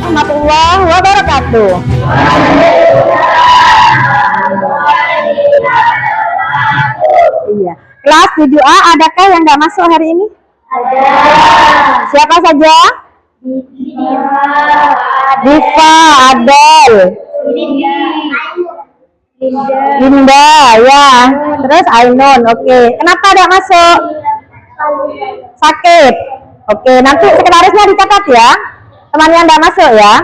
warahmatullahi wabarakatuh. Iya. Kelas 7A, adakah yang nggak masuk hari ini? Ada. Siapa saja? Diva, Adel, Linda, ya. Terus Ainun, oke. Kenapa nggak masuk? Sakit. Oke, nanti sekretarisnya dicatat ya. Teman yang nggak masuk ya.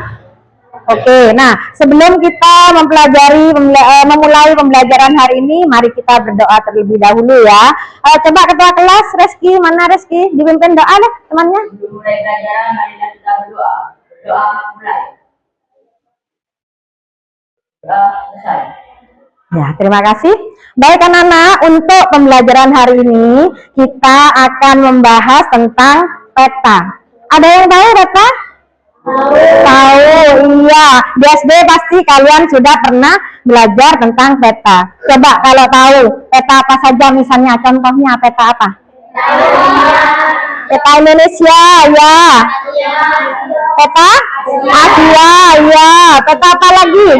Oke, nah sebelum kita memulai pembelajaran hari ini, mari kita berdoa terlebih dahulu ya. Coba ketua kelas, Reski, mana Reski? Dipimpin doa deh temannya. Mulai pelajaran, mari kita berdoa. Doa mulai. Doa selesai. Ya, terima kasih. Baik anak-anak, untuk pembelajaran hari ini kita akan membahas tentang peta. Ada yang tahu peta? Tahu, iya. Di SD pasti kalian sudah pernah belajar tentang peta. Coba kalau tahu peta apa saja, misalnya contohnya peta apa? Peta Indonesia, ya. Peta Asia, ya. Peta apa lagi?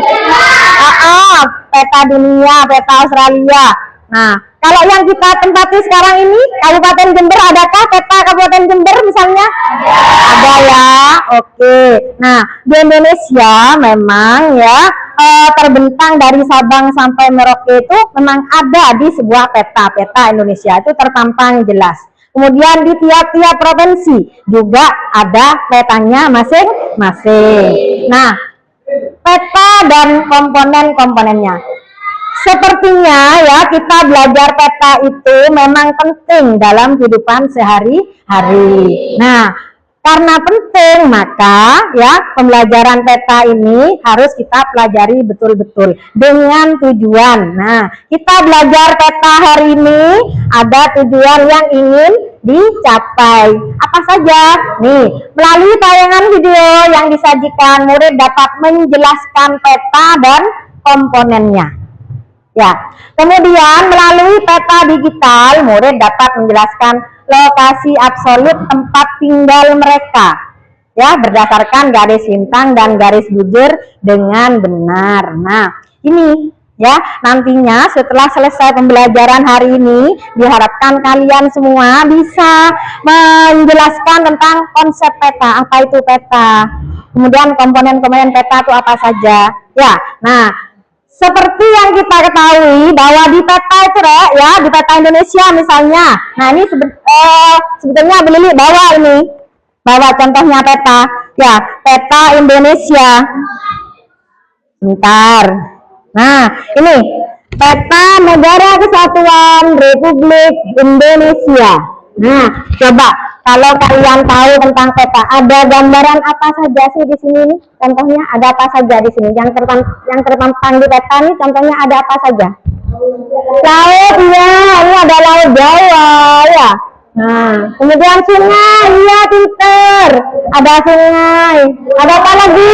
Peta dunia, peta Australia. Nah, kalau yang kita tempati sekarang ini, Kabupaten Jember, adakah peta Kabupaten Jember misalnya? Ada ya, oke. Nah, di Indonesia memang ya terbentang dari Sabang sampai Merauke itu memang ada di sebuah peta Indonesia itu terpampang jelas. Kemudian di tiap-tiap provinsi juga ada petanya masing-masing. Nah, peta dan komponen-komponennya. Sepertinya ya kita belajar peta itu memang penting dalam kehidupan sehari-hari. Nah, karena penting maka ya pembelajaran peta ini harus kita pelajari betul-betul dengan tujuan. Nah, kita belajar peta hari ini ada tujuan yang ingin dicapai. Apa saja? Nih, melalui tayangan video yang disajikan, murid dapat menjelaskan peta dan komponennya. Ya, kemudian melalui peta digital, murid dapat menjelaskan lokasi absolut tempat tinggal mereka, ya, berdasarkan garis lintang dan garis bujur dengan benar. Nah, ini ya, nantinya setelah selesai pembelajaran hari ini, diharapkan kalian semua bisa menjelaskan tentang konsep peta, apa itu peta, kemudian komponen-komponen peta itu apa saja. Ya, nah, seperti yang kita ketahui bahwa di peta itu ya, di peta Indonesia misalnya. Nah, ini sebetulnya Beli bawa contohnya peta. Ya, peta Indonesia. Bentar. Nah, ini peta Negara Kesatuan Republik Indonesia. Nah, coba kalau kalian tahu tentang peta, ada gambaran apa saja sih di sini nih? Contohnya ada apa saja di sini? Yang terpampang di peta nih, contohnya ada apa saja? Laut, ya, ini ada Laut Jawa, ya. Nah, kemudian sungai, ya, pinter. Ada sungai. Ada apa lagi?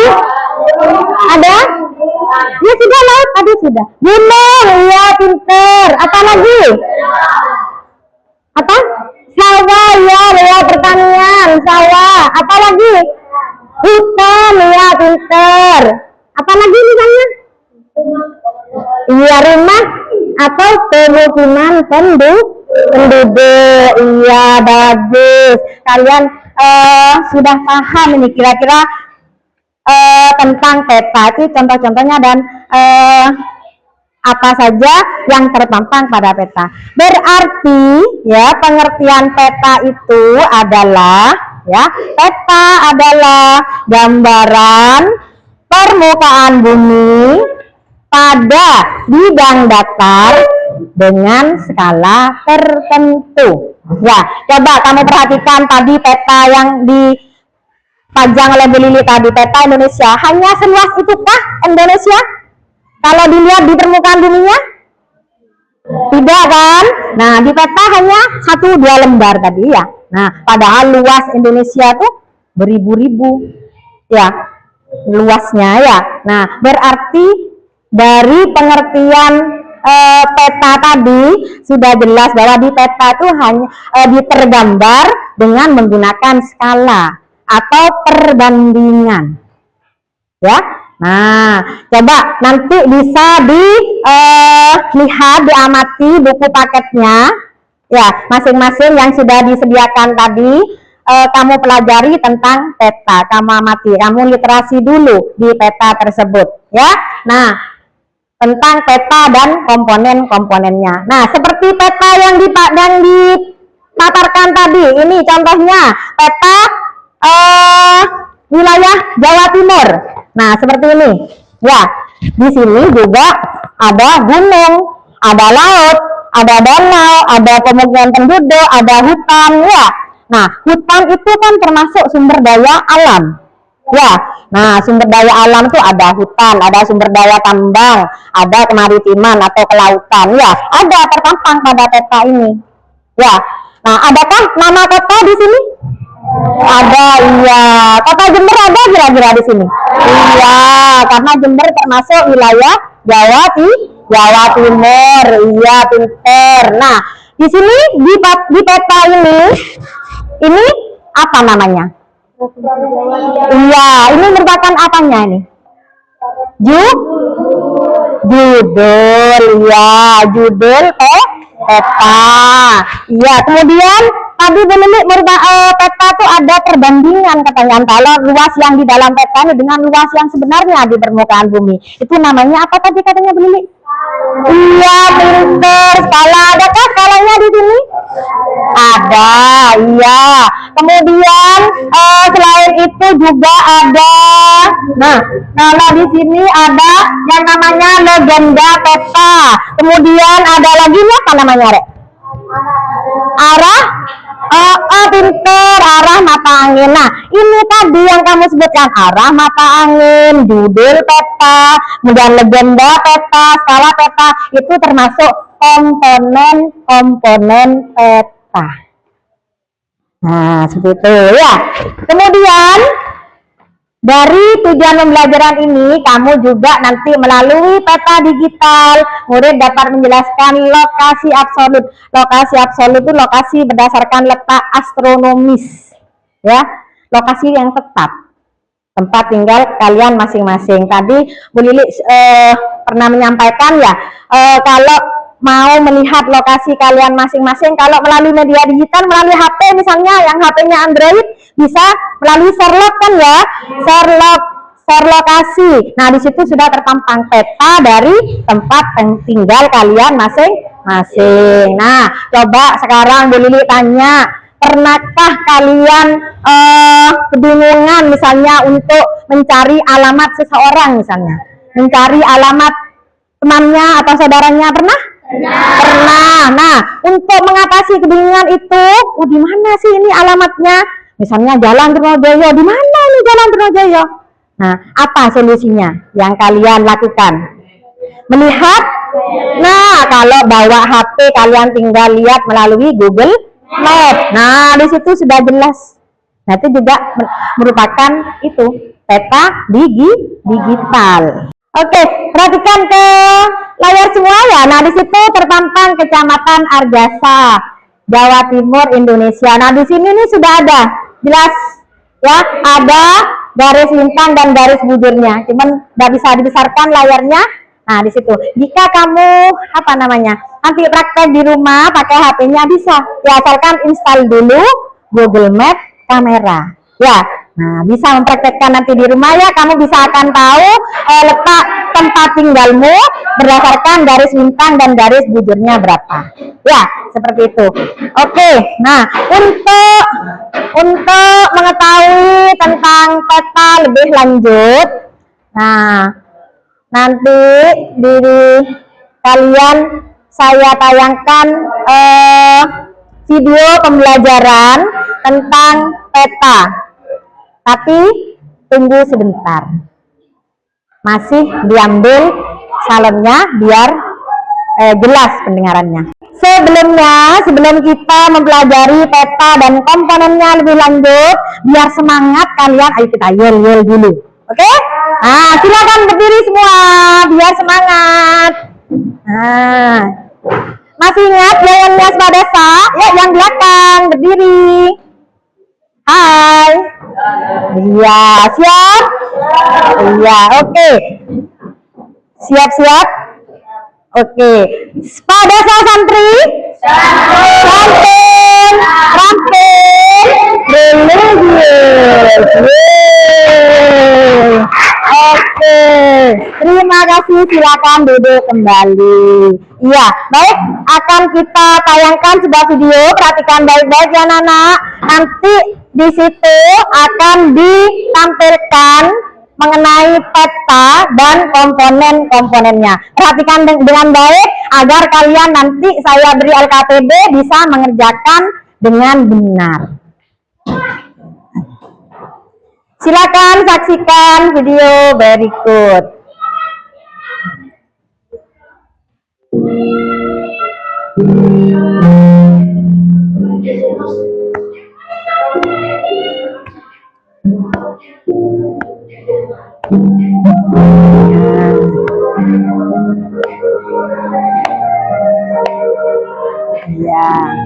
Ada? Ya sudah, laut tadi sudah. Gunung, ya, pinter. Apa lagi? Apa? Sawah, ya, lewat pertanian, sawah. Apa lagi? Hutan, ya, pinter. Apa lagi misalnya? Iya, rumah atau pemukiman penduduk. Iya, bagus. Kalian sudah paham ini kira-kira tentang peta itu contoh-contohnya dan apa saja yang terpampang pada peta. Berarti ya pengertian peta itu adalah ya, peta adalah gambaran permukaan bumi pada bidang datar dengan skala tertentu. Ya, coba kamu perhatikan tadi peta yang dipajang oleh Bu Lili tadi, peta Indonesia. Hanya seluas itukah Indonesia? Kalau dilihat di permukaan buminya? Tidak kan? Nah, di peta hanya 1-2 lembar tadi ya. Nah, padahal luas Indonesia tuh beribu-ribu ya luasnya ya. Nah, berarti dari pengertian peta tadi sudah jelas bahwa di peta itu hanya tergambar dengan menggunakan skala atau perbandingan. ya. Nah, coba nanti bisa dilihat, diamati buku paketnya, ya, masing-masing yang sudah disediakan tadi. Kamu pelajari tentang peta, kamu amati, kamu literasi dulu di peta tersebut, ya. Nah, tentang peta dan komponen-komponennya. Nah, seperti peta yang dipaparkan tadi, ini contohnya peta wilayah Jawa Timur. Nah, seperti ini, ya. Di sini juga ada gunung, ada laut, ada danau, ada pemukiman penduduk, ada hutan, ya. Nah, hutan itu kan termasuk sumber daya alam, ya. Nah, sumber daya alam itu ada hutan, ada sumber daya tambang, ada kemaritiman atau kelautan, ya. Ada terpampang pada peta ini, ya. Nah, adakah nama kota di sini? Ada, iya. Kota Jember ada kira-kira di sini? Iya, karena Jember termasuk wilayah Jawa Timur, iya, pinter. Nah, di sini di peta ini apa namanya? Iya, ini merupakan apanya ini? Judul, ya, judul peta. Iya, kemudian tadi peta itu ada perbandingan katanya antara luas yang di dalam peta ini dengan luas yang sebenarnya di permukaan bumi. Itu namanya apa tadi katanya Bu Lili? Iya, pinter. Skala, adakah skalanya di sini? Ada, iya. Kemudian selain itu juga ada. Nah, kalau di sini ada yang namanya legenda peta. Kemudian ada lagi apa namanya, Rek? Arah, pinter, arah mata angin. Nah, ini tadi yang kamu sebutkan, arah mata angin, judul peta, kemudian legenda peta, skala peta, itu termasuk komponen peta. Nah, seperti itu, ya. Kemudian dari tujuan pembelajaran ini, kamu juga nanti melalui peta digital, murid dapat menjelaskan lokasi absolut. Lokasi absolut itu lokasi berdasarkan letak astronomis, ya, lokasi yang tetap, tempat tinggal kalian masing-masing. Tadi Bu Lili pernah menyampaikan, ya, kalau mau melihat lokasi kalian masing-masing, kalau melalui media digital, melalui HP misalnya, yang HP-nya Android, bisa melalui Sherlock kan, ya, share lokasi. Nah, di situ sudah terpampang peta dari tempat tinggal kalian masing-masing. Nah, coba sekarang Bu Lili tanya, pernahkah kalian kebingungan misalnya untuk mencari alamat seseorang, misalnya mencari alamat temannya atau saudaranya, pernah? Pernah. Nah, untuk mengatasi kebingungan itu, di mana sih ini alamatnya? Misalnya Jalan Trunojoyo, di mana ini Jalan Trunojoyo? Nah, apa solusinya yang kalian lakukan? Melihat? Nah, kalau bawa HP kalian tinggal lihat melalui Google Maps. Nah, di situ sudah jelas. Nah, itu juga merupakan itu peta digital. Oke, perhatikan ke layar semua, ya. Nah, di situ terpampang Kecamatan Arjasa, Jawa Timur, Indonesia. Nah, di sini nih sudah ada jelas, ya, ada garis lintang dan garis bujurnya. Cuman nggak bisa dibesarkan layarnya. Nah, di situ. Jika kamu nanti praktek di rumah pakai HP-nya bisa. Ya, asalkan install dulu Google Maps kamera. Ya. Nah, bisa mempraktekkan nanti di rumah, ya. Kamu bisa akan tahu letak tempat tinggalmu berdasarkan garis lintang dan garis bujurnya berapa. Ya, seperti itu. Oke, nah, untuk mengetahui tentang peta lebih lanjut, nah, nanti di kalian saya tayangkan video pembelajaran tentang peta. Tapi tunggu sebentar, masih diambil salonnya biar jelas pendengarannya. Sebelum kita mempelajari peta dan komponennya lebih lanjut, biar semangat kalian, ayo kita yel dulu, oke? Nah, silakan berdiri semua biar semangat. Nah, masih ingat yelnya swadasa? Ya, yang belakang berdiri. Hai. Iya, siap. Iya, oke. Siap-siap? Oke. Pada sah santri? Santun, rampung, religius. Oke. Terima kasih, silakan duduk kembali. Iya, baik, akan kita tayangkan sebuah video, perhatikan baik-baik ya Nana. Nanti di situ akan ditampilkan mengenai peta dan komponen-komponennya. Perhatikan dengan baik agar kalian nanti saya beri LKPD bisa mengerjakan dengan benar. Silakan saksikan video berikut. Ya.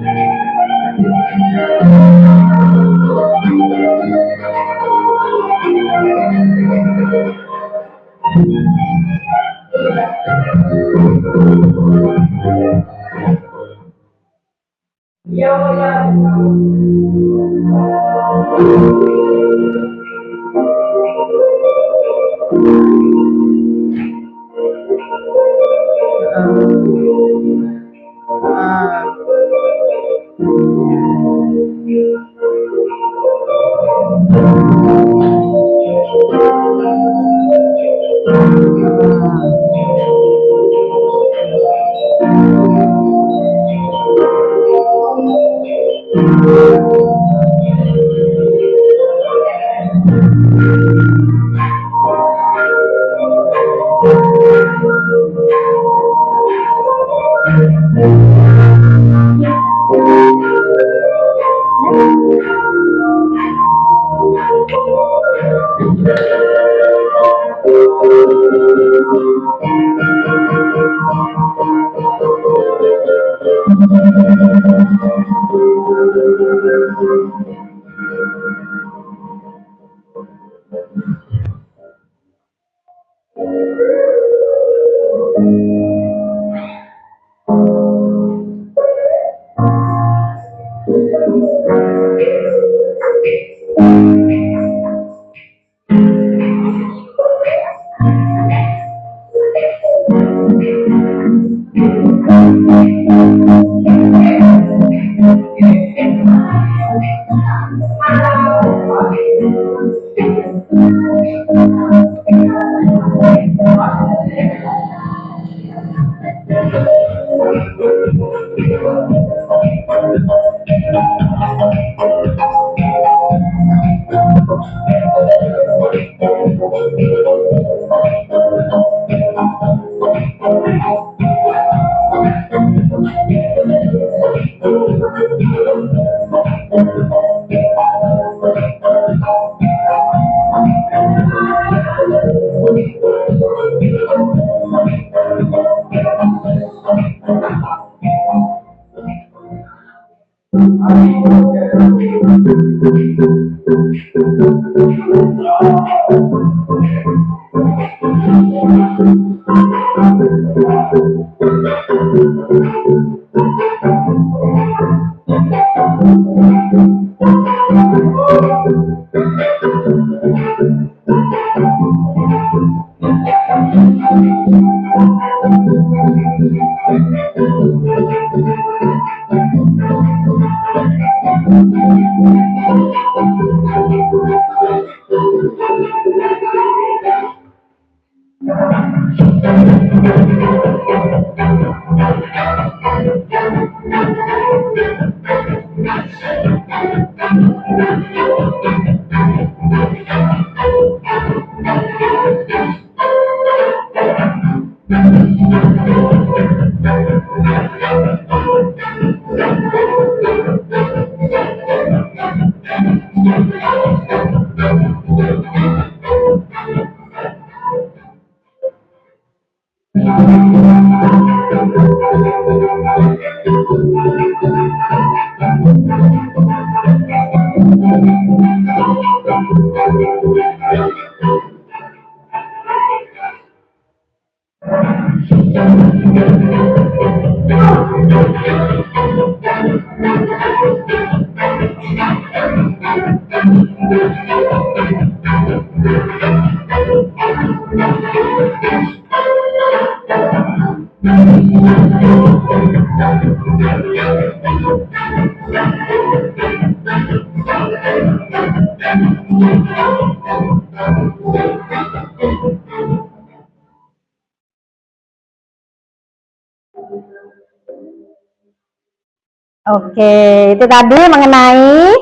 Oke, itu tadi mengenai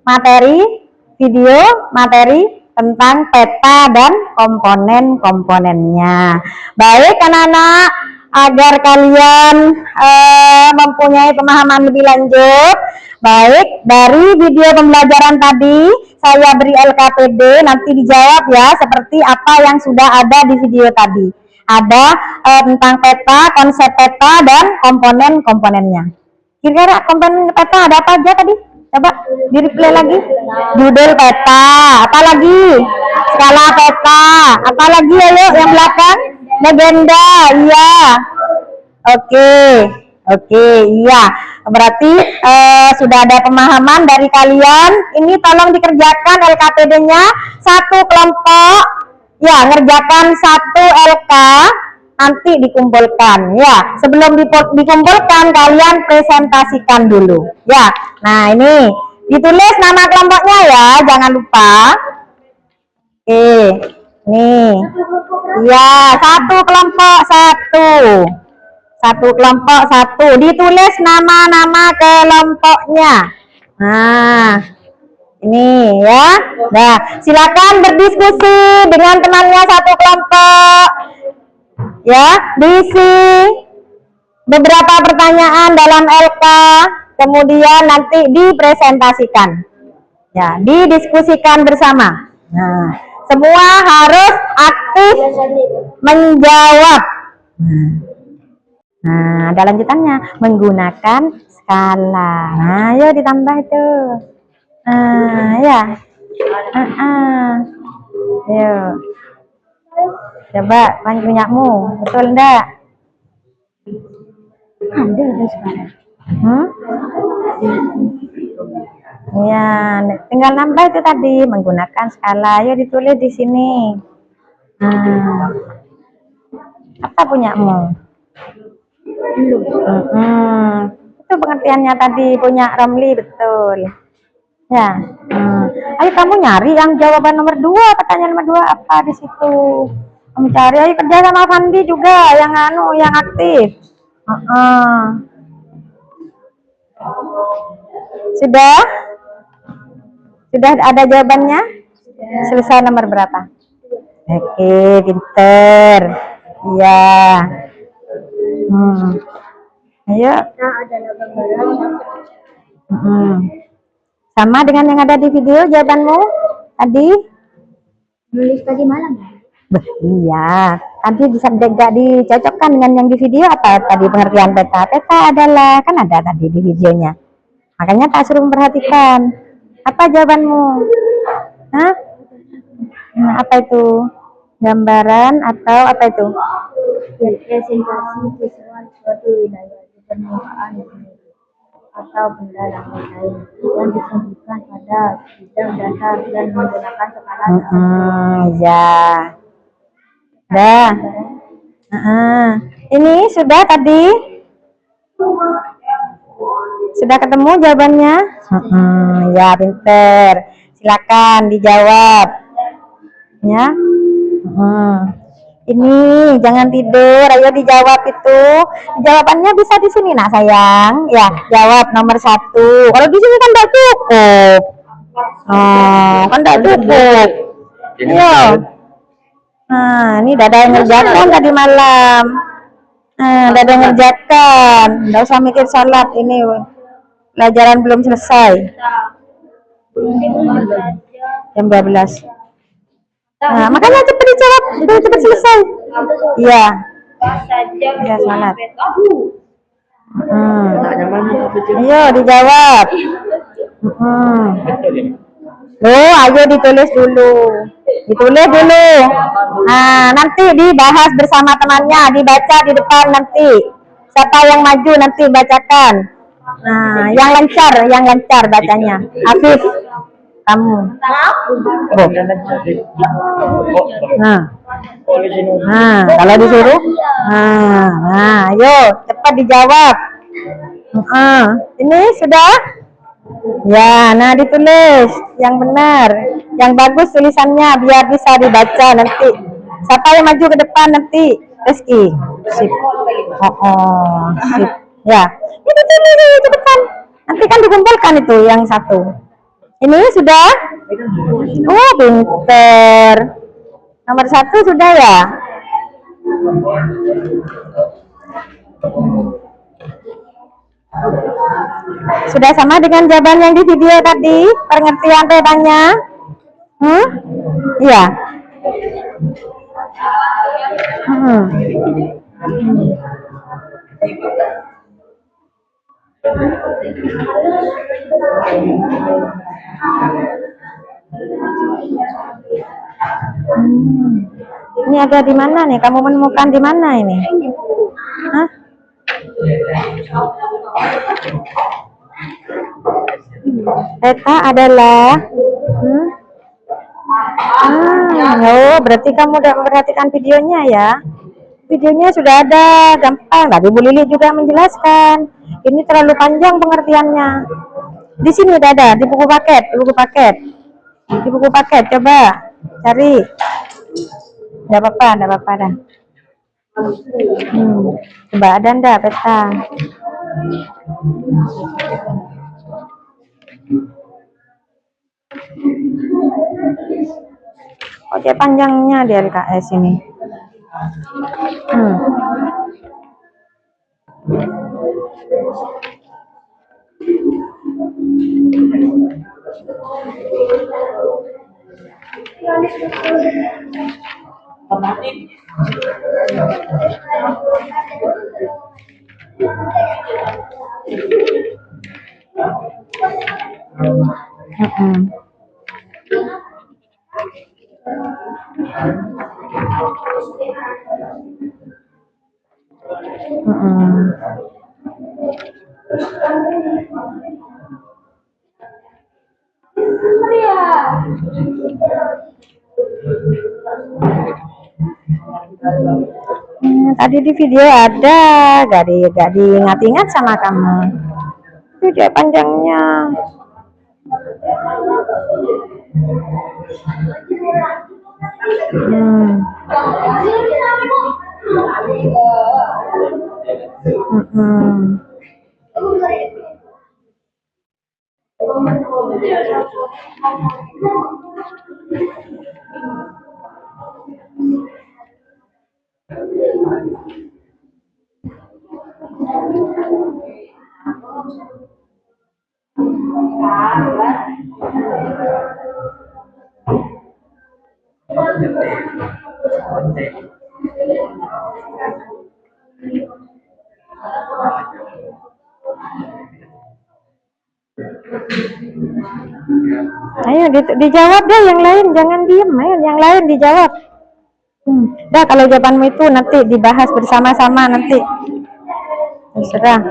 materi tentang peta dan komponen-komponennya. Baik anak-anak, agar kalian mempunyai pemahaman lebih lanjut, baik dari video pembelajaran tadi saya beri LKPD, nanti dijawab ya seperti apa yang sudah ada di video tadi. Ada tentang peta, konsep peta, dan komponen-komponennya. Kira-kira komponen peta ada apa aja tadi? Coba di replay lagi. Judul peta, apa lagi? Skala peta, apa lagi ayo yang belakang? Legenda, iya. Oke, iya. Berarti sudah ada pemahaman dari kalian. Ini tolong dikerjakan LKPD-nya satu kelompok. Ya, ngerjakan satu LK, nanti dikumpulkan. Ya, sebelum dikumpulkan kalian presentasikan dulu. Ya, nah ini ditulis nama kelompoknya ya, jangan lupa. Oke, nih. Ya, satu kelompok satu. Ditulis nama-nama kelompoknya. Nah, ini ya. Nah, silakan berdiskusi dengan temannya satu kelompok. Ya, diisi beberapa pertanyaan dalam LK, kemudian nanti dipresentasikan. Ya, didiskusikan bersama. Nah, semua harus aktif menjawab. Nah, ada lanjutannya, menggunakan skala. Nah, ayo ditambah itu. Ya. Ayo. Coba punyamu, betul enggak? Ada sekarang. Ya, tinggal nambah itu tadi, menggunakan skala. Ayo ditulis di sini. Apa punyamu? Itu pengertiannya tadi, punya Romli, betul. Ya, ayo kamu nyari yang jawaban nomor 2, pertanyaan nomor 2 apa di situ? Kamu cari, ayo kerja sama Fandi juga, yang aktif. Sudah ada jawabannya? Selesai nomor berapa? Oke, pinter. Iya. Ayo. Sama dengan yang ada di video jawabanmu tadi? Nulis tadi malam ya? Iya, tadi bisa tidak dicocokkan dengan yang di video apa tadi pengertian peta? Peta adalah, kan ada tadi di videonya. Makanya tak suruh memperhatikan. Apa jawabanmu? Hah? Nah, apa itu? Gambaran atau apa itu? Representasi visual suatu wilayah di permukaan bumi atau benda yang lain yang disebutkan pada bidang dasar dan menggunakan skala. Ya. Dah. Ini sudah tadi? Sudah ketemu jawabannya? Ya, pinter. Silakan dijawab. Ya. Ini jangan tidur, ayo dijawab itu. Jawabannya bisa di sini nak sayang. Ya, jawab nomor 1. Kalau di sini kan tidak cukup. Kan tidak cukup. Iya. Nah, ini udah ada yang ngerjakan tadi malam. Udah ada yang ngerjakan. Nggak usah mikir sholat, ini pelajaran belum selesai. Jam 12. Nah, makanya cepat dijawab, cepat selesai. Iya. Ya, sholat. Ayo dijawab. Ayo ditulis dulu. Nah, nanti dibahas bersama temannya, dibaca di depan nanti. Siapa yang maju nanti bacakan. Nah, yang lancar bacanya. Afif, kamu. Oh. Nah, kalau disuruh, ayo cepat dijawab. Ini sudah? Ya, nah ditulis yang benar, yang bagus tulisannya biar bisa dibaca nanti. Siapa yang maju ke depan nanti? Rizky. Sip. Sip. Ya, ini tulis ke depan. Nanti kan dikumpulkan itu yang satu. Ini sudah? Oh, pinter. Nomor 1 sudah ya? Sudah sama dengan jawaban yang di video tadi? Pengertian tentangnya? Iya. Ini ada di mana nih? Kamu menemukan di mana ini? Hah? Peta adalah oh, berarti kamu udah memperhatikan videonya ya. Videonya sudah ada, gampang. Tadi Bu Lili juga menjelaskan. Ini terlalu panjang pengertiannya. Di sini udah ada, di buku paket, di buku paket. Coba cari. Enggak apa-apa dah. Coba ada enggak peta? Oke, panjangnya di LKS ini. Tadi di video ada, gak diingat-ingat sama kamu. Itu dia panjangnya. Ayo dijawab deh yang lain, jangan diem, ayo yang lain dijawab. Dah, kalau jawabanmu itu nanti dibahas bersama-sama nanti. Terserah.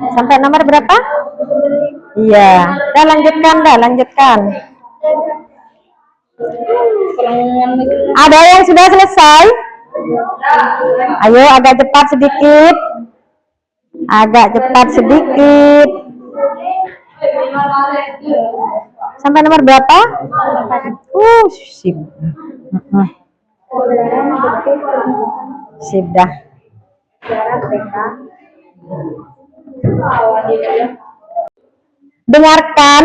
Sampai nomor berapa? Iya, lanjutkan. Ada yang sudah selesai? Ayo agak cepat sedikit. Sampai nomor berapa? Sip. Sip dah. Dengarkan,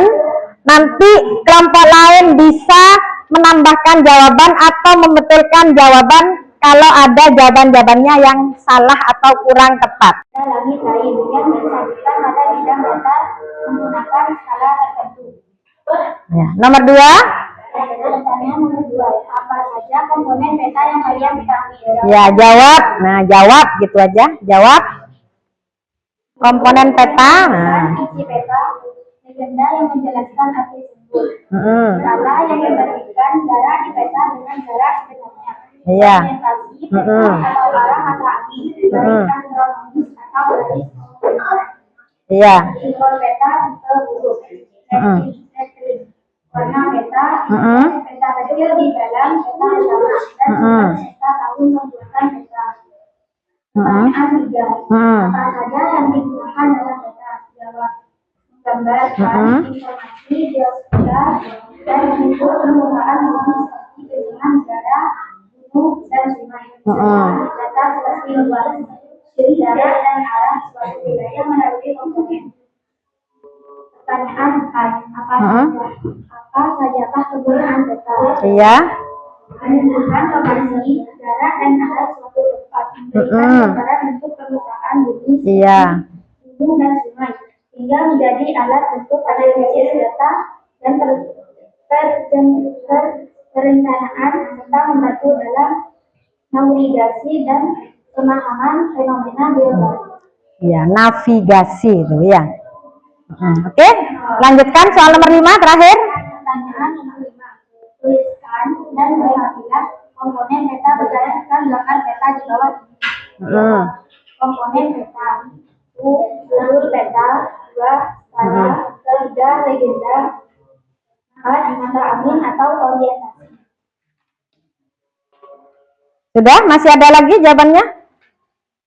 nanti kelompok lain bisa menambahkan jawaban atau membetulkan jawaban kalau ada jawaban-jawabannya yang salah atau kurang tepat. Langit lain yang disajikan pada bidang datar menggunakan skala tertentu. Ya. Nomor 2. Pertanyaan nomor 2. Apa saja komponen peta yang kalian ketahui? Ya, jawab. Nah, jawab gitu aja. Jawab. Komponen peta. Nah. Isi peta, legenda yang menjelaskan arti simbol. Skala yang membandingkan jarak di peta dengan jarak sebenarnya. Iya. Orientasi peta atau arah mata angin, garis astronomis atau garis Iya. simbol peta tipe huruf. Lettering. Warna peta, peta kecil di dalam peta utama dan peta tahun pembuatan peta. Pertanyaan 3. Apa saja yang digunakan dalam peta? Jawab. Menggambarkan informasi geospasial dan mengukur permukaan bumi seperti ketinggian jarak, gunung, dan sungai. Data seperti luas, jarak, dan arah suatu wilayah melalui komponen. Pertanyaan 4. Apa sajakah kegunaan peta? Iya. Menentukan lokasi, jarak, dan arah suatu tempat. Memberikan gambaran bentuk permukaan bumi, Iya. gunung, dan sungai, hingga menjadi alat untuk analisis data dan perencanaan serta membantu dalam navigasi dan pemahaman fenomena geologi. Iya, navigasi itu ya. Oke, lanjutkan soal nomor 5 terakhir. Pertanyaan nomor 5. Tuliskan dan berilah komponen peta berdasarkan gambar peta di bawah ini. Komponen peta: 1. Jalur peta, 2. Skala, 3. Legenda, 4. Mata angin atau orientasi. Sudah? Masih ada lagi jawabannya?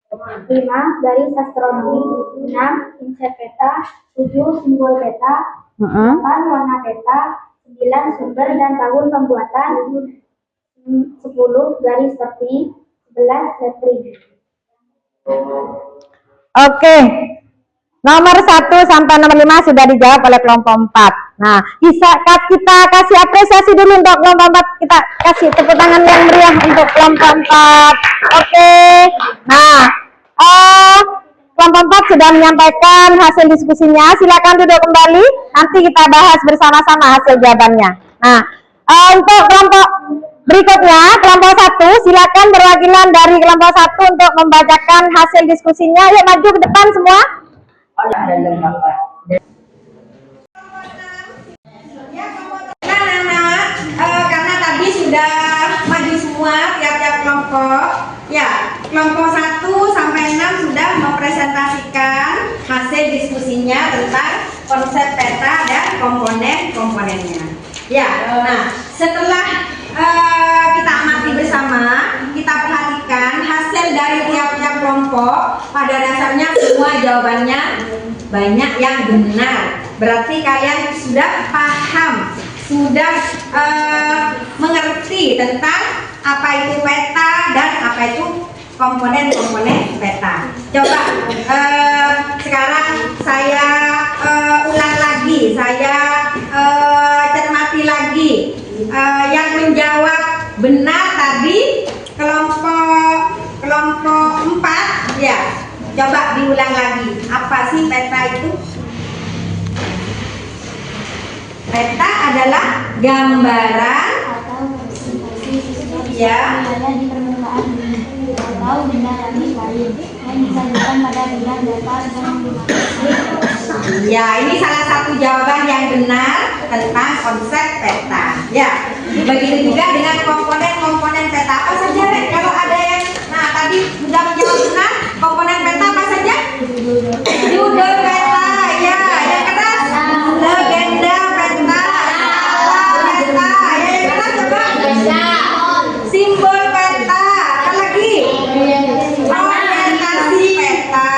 5. Garis astronomi, 6. Inset peta, 7. Simbol peta, 8. Warna peta, 9. Sumber dan tahun pembuatan, 10. Garis tepi, 11. Lettering. Oke. Nomor 1 sampai nomor 5 sudah dijawab oleh kelompok 4. Nah, kita kasih apresiasi dulu untuk kelompok 4. Kita kasih tepuk tangan yang meriah untuk kelompok 4. Oke. Nah, kelompok 4 sudah menyampaikan hasil diskusinya. Silakan duduk kembali. Nanti kita bahas bersama-sama hasil jawabannya. Nah, untuk kelompok berikutnya, kelompok 1, silakan perwakilan dari kelompok 1 untuk membacakan hasil diskusinya. Yuk maju ke depan semua. Karena tadi sudah maju semua tiap-tiap kelompok. Ya, kelompok 1 sampai 6 sudah mempresentasikan hasil diskusinya tentang konsep peta dan komponen-komponennya. Ya, nah setelah kita amati bersama, kita perhatikan hasil dari tiap-tiap kelompok. Pada dasarnya semua jawabannya banyak yang benar. Berarti kalian sudah paham, sudah mengerti tentang apa itu peta dan apa itu komponen-komponen peta. Coba sekarang saya ulang lagi, saya cermati lagi. Yang menjawab benar tadi kelompok 4 ya. Coba diulang lagi. Apa sih peta itu? Peta adalah gambaran ya di permukaan bumi atau benda langit lain yang disajikan pada bidang datar dan menggunakan. ya, ini salah satu jawaban yang benar tentang konsep peta. Ya, begitu juga dengan komponen-komponen peta. Apa saja, Rek? Kalau ada yang tadi sudah menjawab benar, komponen peta apa saja? Judul peta, ya, yang keras, legenda peta, skala peta, ya, yang keras coba. Simbol peta, apa lagi? Orientasi peta.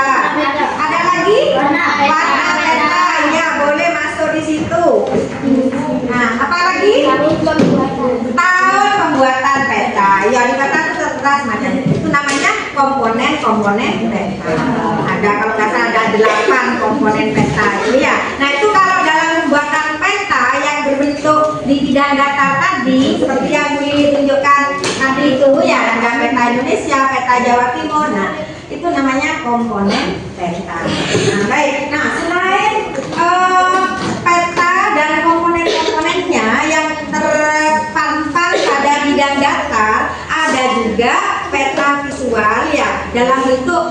Ada lagi? Warna peta, ya, boleh masuk di situ. Nah, apa lagi? Tahun pembuatan peta. Ya, di peta itu tertera macam itu namanya komponen-komponen peta. Ada, kalau nggak salah ada 8 komponen peta itu ya. Nah, itu kalau dalam pembuatan peta yang berbentuk di bidang datar tadi, seperti yang ditunjukkan tadi itu ya, ada peta Indonesia, peta Jawa Timur. Nah, itu namanya komponen peta. Nah, baik. Nah, selain peta dan komponen peta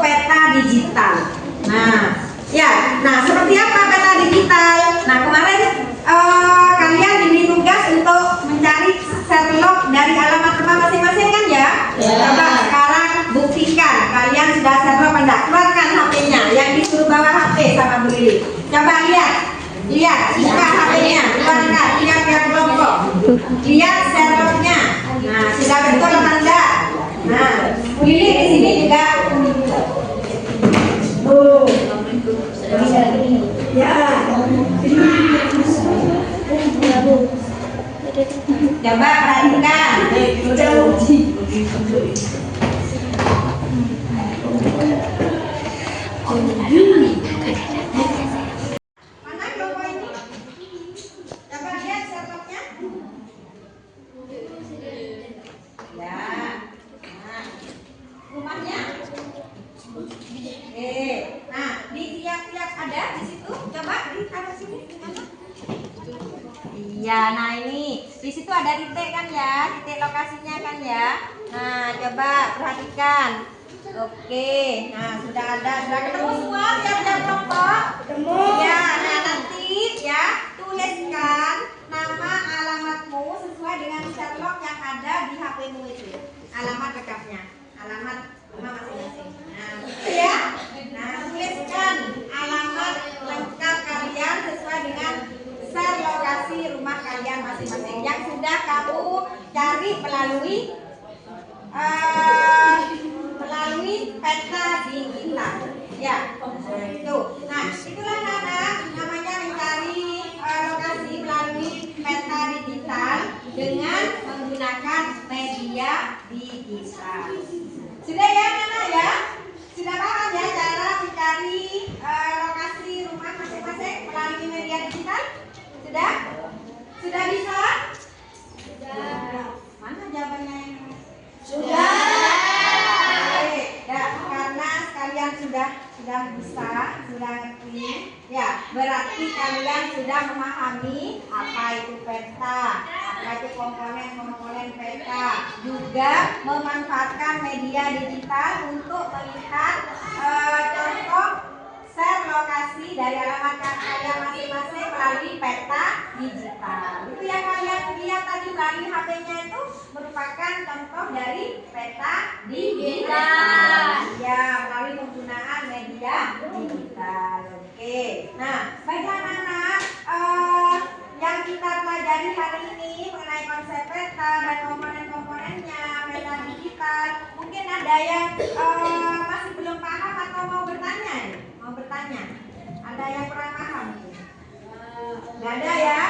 peta digital. Nah, seperti apa peta digital? Nah, kemarin kalian diberi tugas untuk mencari Sherlock dari alamat rumah masing-masing kan ya? Coba sekarang buktikan kalian sudah Sherlock enggak? Keluarkan HP-nya, yang disuruh bawa HP sama Bu Lili. Coba lihat, buka HP-nya, keluarkan, lihat kelompok, lihat Sherlock-nya. Nah, sudah betul apa enggak? Nah, Bu Lili di sini juga. Coba perhatikan. Mana kelompok ini? Coba lihat Sherlock-nya. Ya. Nah, rumahnya. Nah, di tiap-tiap ada di situ. Coba di taruh sini. Iya, nah ini di situ ada titik kan ya, titik lokasinya kan ya. Nah, coba perhatikan. Oke, nah sudah ketemu semua tiap-tiap kelompok. Ketemu. Ya, nah nanti ya tuliskan nama alamatmu sesuai dengan Sherlock yang ada di HP-mu itu. Alamat lengkapnya, alamat rumah masing-masing. Nah, gitu ya. Nah, tuliskan alamat lengkap kalian sesuai dengan share lokasi rumah kalian masing-masing yang sudah kamu cari melalui peta digital. Ya, itu. Nah, itulah namanya mencari lokasi melalui peta digital dengan menggunakan media digital. Sudah ya, Nana ya? Sudah paham ya cara mencari lokasi rumah masing-masing melalui media digital? Sudah? Sudah bisa? Sudah. Mana jawabannya yang sudah? Oke, ya, karena kalian sudah bisa, sudah ngerti, ya berarti kalian sudah memahami apa itu peta, apa itu komponen peta, juga memanfaatkan media digital untuk melihat contoh share lokasi dari alamat kalian masing-masing melalui peta digital. Itu yang kalian lihat tadi melalui HP-nya itu merupakan contoh dari peta digital. Ya, melalui penggunaan media digital. Oke. Nah, baiklah anak-anak, yang kita pelajari hari ini mengenai konsep peta dan komponen-komponennya peta digital. Mungkin ada yang masih belum paham atau mau bertanya nih? Ada yang kurang paham? Nggak ada ya?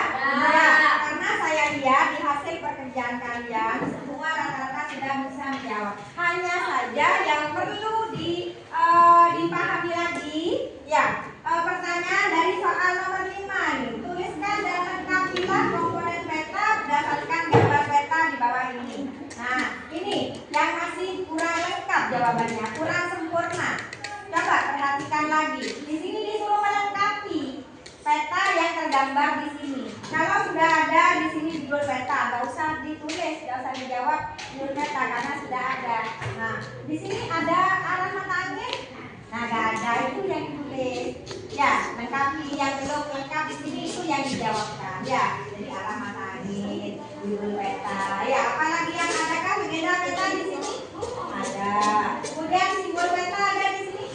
Karena saya lihat di hasil pekerjaan kalian semua rata-rata sudah bisa menjawab. Hanya saja yang perlu dipahami lagi, ya pertanyaan dari soal nomor 5 nih. Tuliskan dan lengkapilah komponen peta berdasarkan gambar peta di bawah ini. Nah, ini yang masih kurang lengkap jawabannya, kurang sempurna. Coba perhatikan lagi. Di sini disuruh melengkapi peta yang tergambar di sini. Kalau sudah ada di sini judul peta, nggak usah ditulis, nggak usah dijawab judul peta karena sudah ada. Nah, di sini ada arah mata angin. Nah, nggak ada, itu yang ditulis. Ya, lengkapi yang belum lengkap di sini itu yang dijawabkan. Ya, jadi arah mata angin, judul peta. Ya, apalagi yang ada kan legenda peta di sini? Ada. Kemudian simbol peta ada di sini?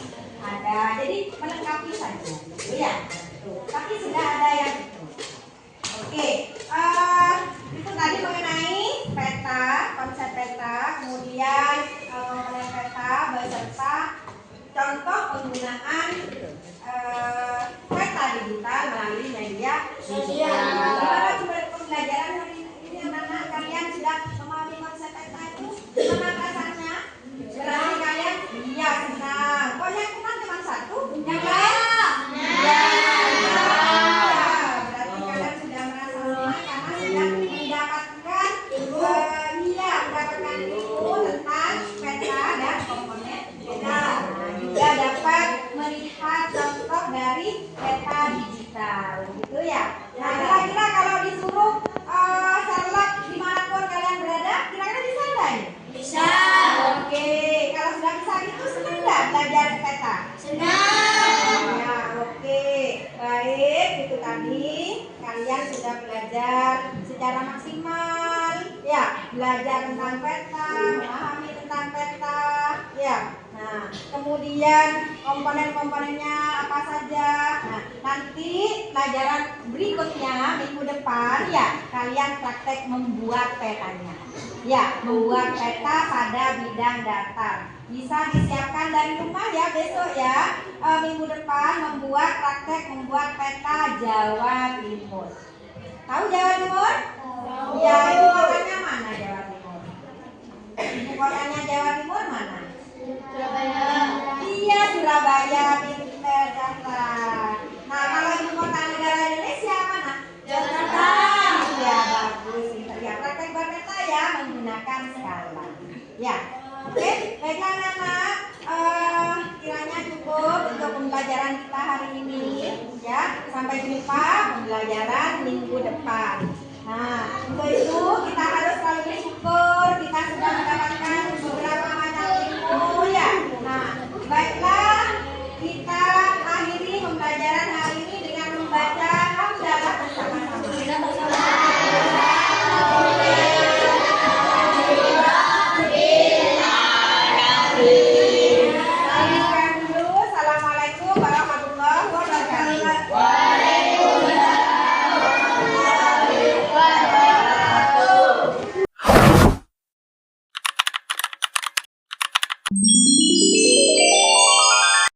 Ada. Jadi melengkapi saja. Gitu ya. Tuh. Tapi sudah ada yang itu. Oke. Itu tadi mengenai peta, konsep peta, kemudian komponen peta beserta contoh penggunaan peta digital melalui media digital. Gimana pembelajaran hari ini anak-anak? Kalian sudah memahami konsep peta itu? Gimana rasanya? Berarti kalian iya senang. Kok yang senang cuma satu? Yang lain? Ya. Berarti kalian sudah merasa senang karena sudah mendapatkan ilmu tentang peta dan komponen peta. Juga dapat melihat contoh dari peta digital, gitu ya. Nah, kira-kira kalau disuruh Sherlock dimanapun kalian berada, kira-kira bisa nggak? Bisa. peta? Senang. Ya, oke. Baik, itu tadi kalian sudah belajar secara maksimal. Ya, belajar tentang peta, memahami tentang peta. Ya. Nah, kemudian komponen-komponennya apa saja. Nah, nanti pelajaran berikutnya minggu depan ya kalian praktek membuat petanya. Ya, membuat peta pada bidang datar. Bisa disiapkan dari rumah ya besok ya. Minggu depan praktek membuat peta Jawa Timur. Tahu Jawa Timur? Ya, ibu kotanya mana Jawa Timur? Ibu kotanya Jawa Timur mana? Surabaya. Iya, Surabaya, pinter daftar. Nah, kalau ibu kota negara Indonesia mana? Jakarta. Ya, bagus. Pinter ya. Praktek berpeta ya menggunakan skala. Ya, oke. Baiklah anak-anak, kiranya cukup untuk pembelajaran kita hari ini. Ya, sampai jumpa pembelajaran minggu depan. Nah, untuk itu kita harus selalu bersyukur kita sudah mendapatkan beberapa macam ilmu ya. Nah, baiklah kita akhiri pembelajaran hari ini dengan membaca hamdalah bersama-sama. Assalamualaikum warahmatullahi wabarakatuh. Waalaikumsalam.